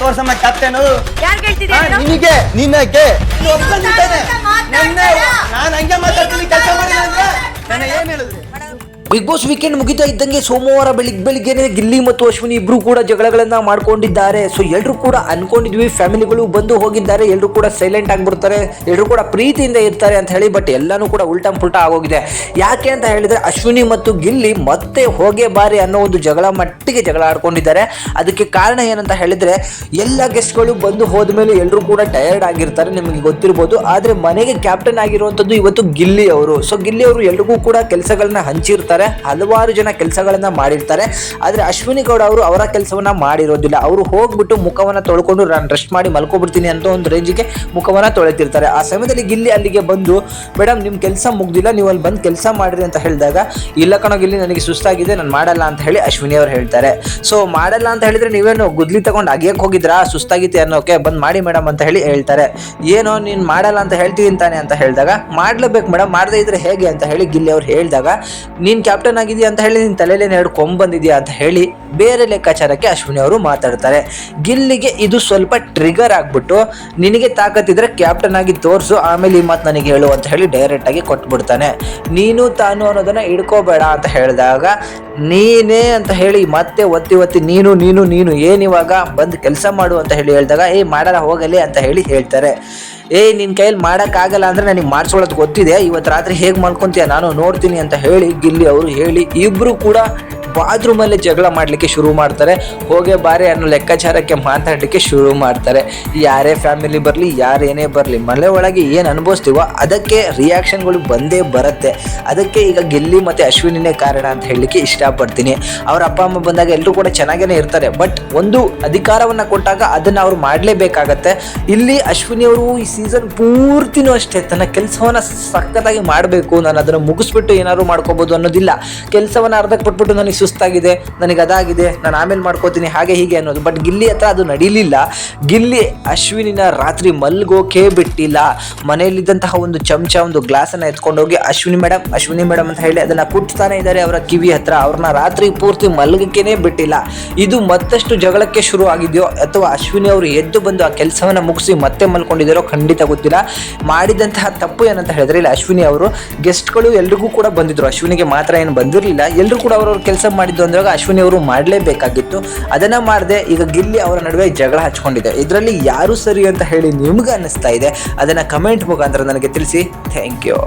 ತೋರ್ಸಮ್ಮ captain. ಯಾರ್ ಕೇಳ್ತಿದ್ಯಾ ನೀನು? ನಿನಗೆ ನಿನ್ನಕ್ಕೆ ಮಾತಾಡ್ಬೇಡ. ನಾನು ಹಂಗೆ ಮಾತಾಡ್ತೀನಿ. ಕೆಲಸ ಮಾಡಿಲ್ಲ ಅಂದ್ರೆ ನಾನು ಏನ್ ಹೇಳಿದ್ರಿ? ಬಿಗ್ ಬಾಸ್ ವೀಕೆಂಡ್ ಮುಗಿತಾ ಇದ್ದಂಗೆ ಸೋಮವಾರ ಬೆಳಿಗ್ಗೆನೆ ಗಿಲ್ಲಿ ಮತ್ತು ಅಶ್ವಿನಿ ಇಬ್ರು ಕೂಡ ಜಗಳಗಳನ್ನ ಮಾಡ್ಕೊಂಡಿದ್ದಾರೆ. ಸೊ ಎಲ್ಲರೂ ಕೂಡ ಅನ್ಕೊಂಡಿದ್ವಿ ಫ್ಯಾಮಿಲಿಗಳು ಬಂದು ಹೋಗಿದ್ದಾರೆ, ಎಲ್ಲರೂ ಕೂಡ ಸೈಲೆಂಟ್ ಆಗಿಬಿಡ್ತಾರೆ, ಎಲ್ಲರೂ ಕೂಡ ಪ್ರೀತಿಯಿಂದ ಇರ್ತಾರೆ ಅಂತ ಹೇಳಿ. ಬಟ್ ಎಲ್ಲಾನು ಕೂಡ ಉಲ್ಟಾ ಪುಲ್ಟಾ ಆಗೋಗಿದೆ. ಯಾಕೆ ಅಂತ ಹೇಳಿದ್ರೆ ಅಶ್ವಿನಿ ಮತ್ತು ಗಿಲ್ಲಿ ಮತ್ತೆ ಹೋಗೇ ಬಾರಿ ಅನ್ನೋ ಒಂದು ಮಟ್ಟಿಗೆ ಜಗಳ ಆಡ್ಕೊಂಡಿದ್ದಾರೆ. ಅದಕ್ಕೆ ಕಾರಣ ಏನಂತ ಹೇಳಿದ್ರೆ ಎಲ್ಲ ಗೆಸ್ಟ್ಗಳು ಬಂದು ಹೋದ್ಮೇಲೆ ಎಲ್ಲರೂ ಕೂಡ ಟಯರ್ಡ್ ಆಗಿರ್ತಾರೆ, ನಿಮಗೆ ಗೊತ್ತಿರ್ಬೋದು. ಆದ್ರೆ ಮನೆಗೆ ಕ್ಯಾಪ್ಟನ್ ಆಗಿರುವಂತದ್ದು ಇವತ್ತು ಗಿಲ್ಲಿ ಅವರು. ಸೊ ಗಿಲ್ಲಿ ಅವರು ಎಲ್ರಿಗೂ ಕೂಡ ಕೆಲಸಗಳನ್ನ ಹಂಚಿರ್ತಾರೆ, ಹಲವಾರು ಜನ ಕೆಲಸಗಳನ್ನ ಮಾಡಿರ್ತಾರೆ. ಆದ್ರೆ ಅಶ್ವಿನಿ ಗೌಡ ಅವರು ಅವರ ಕೆಲಸವನ್ನ ಮಾಡಿರೋದಿಲ್ಲ. ಅವರು ಹೋಗ್ಬಿಟ್ಟು ಮುಖವನ್ನ ತೊಳ್ಕೊಂಡು ನಾನು ರೆಸ್ಟ್ ಮಾಡಿ ಮಲ್ಕೊಬಿಡ್ತೀನಿ ಅಂತ ಒಂದು ರೇಂಜಿಗೆ ಮುಖವನ್ನ ತೊಳೆತಿರ್ತಾರೆ. ಆ ಸಮಯದಲ್ಲಿ ಗಿಲ್ಲಿ ಅಲ್ಲಿಗೆ ಬಂದು ಮೇಡಮ್ ನಿಮ್ ಕೆಲಸ ಮುಗ್ದಿಲ್ಲ, ನೀವು ಅಲ್ಲಿ ಬಂದು ಕೆಲಸ ಮಾಡ್ರಿ ಅಂತ ಹೇಳಿದಾಗ ಇಲ್ಲ ಕಣೋ ಗಿಲ್ಲಿ ನನಗೆ ಸುಸ್ತಾಗಿದೆ ನಾನು ಮಾಡಲ್ಲ ಅಂತ ಹೇಳಿ ಅಶ್ವಿನಿ ಅವ್ರು ಹೇಳ್ತಾರೆ. ಸೊ ಮಾಡಲ್ಲ ಅಂತ ಹೇಳಿದ್ರೆ ನೀವೇನು ಗುದ್ಲಿ ತಗೊಂಡು ಅಗಿಯಕ್ಕೆ ಹೋಗಿದ್ರಾ ಸುಸ್ತಾಗಿತ್ತೆ ಅನ್ನೋಕೆ, ಬಂದ್ ಮಾಡಿ ಮೇಡಮ್ ಅಂತ ಹೇಳಿ ಹೇಳ್ತಾರೆ. ಏನೋ ನೀನ್ ಮಾಡಲ್ಲ ಅಂತ ಹೇಳ್ತೀನಿ ತಾನೆ ಅಂತ ಹೇಳಿದಾಗ ಮಾಡ್ಲೇಬೇಕು ಮೇಡಮ್, ಮಾಡದೇ ಇದ್ರೆ ಹೇಗೆ ಅಂತ ಹೇಳಿ ಗಿಲ್ಲಿ ಅವ್ರು ಹೇಳಿದಾಗ ನೀನ್ ಕ್ಯಾಪ್ಟನ್ ಆಗಿದೆಯಾ ಅಂತ ಹೇಳಿ ನಿನ್ನ ತಲೆಯಲ್ಲಿ 2 ಕೊಂಬ್ ಬಂದಿದ್ಯಾ ಅಂತ ಹೇಳಿ ಬೇರೆ ಲೆಕ್ಕಾಚಾರಕ್ಕೆ ಅಶ್ವಿನಿ ಅವರು ಮಾತಾಡ್ತಾರೆ. ಗಿಲ್ಲಿಗೆ ಇದು ಸ್ವಲ್ಪ ಟ್ರಿಗರ್ ಆಗ್ಬಿಟ್ಟು ನಿನಗೆ ತಾಕತ್ತಿದ್ರೆ ಕ್ಯಾಪ್ಟನ್ ಆಗಿ ತೋರಿಸು, ಆಮೇಲೆ ಈ ಮಾತು ನನಗೆ ಹೇಳು ಅಂತ ಹೇಳಿ ಡೈರೆಕ್ಟ್ ಆಗಿ ಕೊಟ್ಬಿಡ್ತಾನೆ. ನೀನು ತಾನು ಅನ್ನೋದನ್ನ ಹಿಡ್ಕೋಬೇಡ ಅಂತ ಹೇಳಿದಾಗ ನೀನೇ ಅಂತ ಹೇಳಿ ಮತ್ತೆ ಒತ್ತಿ ನೀನು ನೀನು ನೀನು ಏನಿವಾಗ ಬಂದು ಕೆಲಸ ಮಾಡು ಅಂತ ಹೇಳಿ ಹೇಳಿದಾಗ ಮಾಡಲ್ಲ ಹೋಗಲಿ ಅಂತ ಹೇಳಿ ಹೇಳ್ತಾರೆ. ನಿನ್ನ ಕೈಯಲ್ಲಿ ಮಾಡೋಕ್ಕಾಗಲ್ಲ ಅಂದರೆ ನನಗೆ ಮಾಡಿಸ್ಕೊಳ್ಳೋದು ಗೊತ್ತಿದೆ, ಇವತ್ತು ರಾತ್ರಿ ಹೇಗೆ ಮಾಡ್ಕೊತೀಯ ನಾನು ನೋಡ್ತೀನಿ ಅಂತ ಹೇಳಿ ಗಿಲ್ಲಿ ಅವರು ಹೇಳಿ ಇಬ್ಬರು ಕೂಡ ಬಾತ್ರೂಮಲ್ಲಿ ಜಗಳ ಮಾಡಲಿಕ್ಕೆ ಶುರು ಮಾಡ್ತಾರೆ. ಹೋಗೇ ಬಾರೆ ಅನ್ನೋ ಲೆಕ್ಕಾಚಾರಕ್ಕೆ ಮಾತಾಡಲಿಕ್ಕೆ ಶುರು ಮಾಡ್ತಾರೆ. ಯಾರೇ ಫ್ಯಾಮಿಲಿ ಬರಲಿ ಯಾರೇನೇ ಬರಲಿ ಮನೆ ಒಳಗೆ ಏನು ಅನುಭವಿಸ್ತೀವೋ ಅದಕ್ಕೆ ರಿಯಾಕ್ಷನ್ಗಳು ಬಂದೇ ಬರುತ್ತೆ. ಅದಕ್ಕೆ ಈಗ ಗಿಲ್ಲಿ ಮತ್ತು ಅಶ್ವಿನಿನೇ ಕಾರಣ ಅಂತ ಹೇಳಲಿಕ್ಕೆ ಇಷ್ಟಪಡ್ತೀನಿ. ಅವ್ರ ಅಪ್ಪ ಅಮ್ಮ ಬಂದಾಗ ಎಲ್ಲರೂ ಕೂಡ ಚೆನ್ನಾಗೇ ಇರ್ತಾರೆ, ಬಟ್ ಒಂದು ಅಧಿಕಾರವನ್ನು ಕೊಟ್ಟಾಗ ಅದನ್ನು ಅವ್ರು ಮಾಡಲೇಬೇಕಾಗತ್ತೆ. ಇಲ್ಲಿ ಅಶ್ವಿನಿ ಅವರು ಈ ಸೀಸನ್ ಪೂರ್ತಿನೂ ಅಷ್ಟೇ ತನ್ನ ಕೆಲಸವನ್ನು ಸಖತ್ತಾಗಿ ಮಾಡಬೇಕು, ನಾನು ಅದನ್ನು ಮುಗಿಸ್ಬಿಟ್ಟು ಏನಾದ್ರು ಮಾಡ್ಕೋಬೋದು ಅನ್ನೋದಿಲ್ಲ. ಕೆಲಸವನ್ನು ಅರ್ಧಕ್ಕೆ ಪಟ್ಬಿಟ್ಟು ನನಗೆ ಸುಸ್ತಾಗಿದೆ, ನನಗೆ ಅದಾಗಿದೆ, ನಾನು ಆಮೇಲೆ ಮಾಡ್ಕೋತೀನಿ ಹಾಗೆ ಹೀಗೆ ಅನ್ನೋದು. ಬಟ್ ಗಿಲ್ಲಿ ಹತ್ರ ಅದು ನಡೀಲಿಲ್ಲ. ಗಿಲ್ಲಿ ಅಶ್ವಿನಿನ ರಾತ್ರಿ ಮಲ್ಗೋಕೆ ಬಿಟ್ಟಿಲ್ಲ. ಮನೆಯಲ್ಲಿದ್ದಂತಹ ಒಂದು ಚಮಚ ಒಂದು ಗ್ಲಾಸನ್ನು ಎತ್ಕೊಂಡೋಗಿ ಅಶ್ವಿನಿ ಮೇಡಮ್ ಅಂತ ಹೇಳಿ ಅದನ್ನು ಕುಟ್ತಾನೆ ಇದ್ದಾರೆ ಅವರ ಕಿವಿ ಹತ್ರ. ಅವ್ರನ್ನ ರಾತ್ರಿ ಪೂರ್ತಿ ಮಲ್ಗಕ್ಕೇನೆ ಬಿಟ್ಟಿಲ್ಲ. ಇದು ಮತ್ತಷ್ಟು ಜಗಳಕ್ಕೆ ಶುರು ಆಗಿದೆಯೋ ಅಥವಾ ಅಶ್ವಿನಿ ಅವರು ಎದ್ದು ಬಂದು ಆ ಕೆಲಸವನ್ನು ಮುಗಿಸಿ ಮತ್ತೆ ಮಲ್ಕೊಂಡಿದ್ದಾರೋ ಖಂಡಿತ ಗೊತ್ತಿಲ್ಲ. ಮಾಡಿದಂತಹ ತಪ್ಪು ಏನಂತ ಹೇಳಿದ್ರೆ ಇಲ್ಲಿ ಅಶ್ವಿನಿ ಅವರು ಗೆಸ್ಟ್ಗಳು ಎಲ್ರಿಗೂ ಕೂಡ ಬಂದಿದ್ರು, ಅಶ್ವಿನಿಗೆ ಮಾತ್ರ ಏನು ಬಂದಿರಲಿಲ್ಲ. ಎಲ್ಲರೂ ಕೂಡ ಅವ್ರವ್ರ ಕೆಲಸ ಮಾಡಿದ್ದು ಅಂದಾಗ ಅಶ್ವಿನಿ ಅವರು ಮಾಡಲೇಬೇಕಾಗಿತ್ತು, ಅದನ್ನ ಮಾಡದೆ ಈಗ ಗಿಲ್ಲಿ ಅವರ ನಡುವೆ ಜಗಳ ಹಚ್ಕೊಂಡಿದೆ. ಇದರಲ್ಲಿ ಯಾರು ಸರಿ ಅಂತ ಹೇಳಿ ನಿಮ್ಗೆ ಅನ್ನಿಸ್ತಾ ಇದೆ ಅದನ್ನ ಕಮೆಂಟ್ ಮುಖಾಂತರ ನನಗೆ ತಿಳಿಸಿ. Thank you.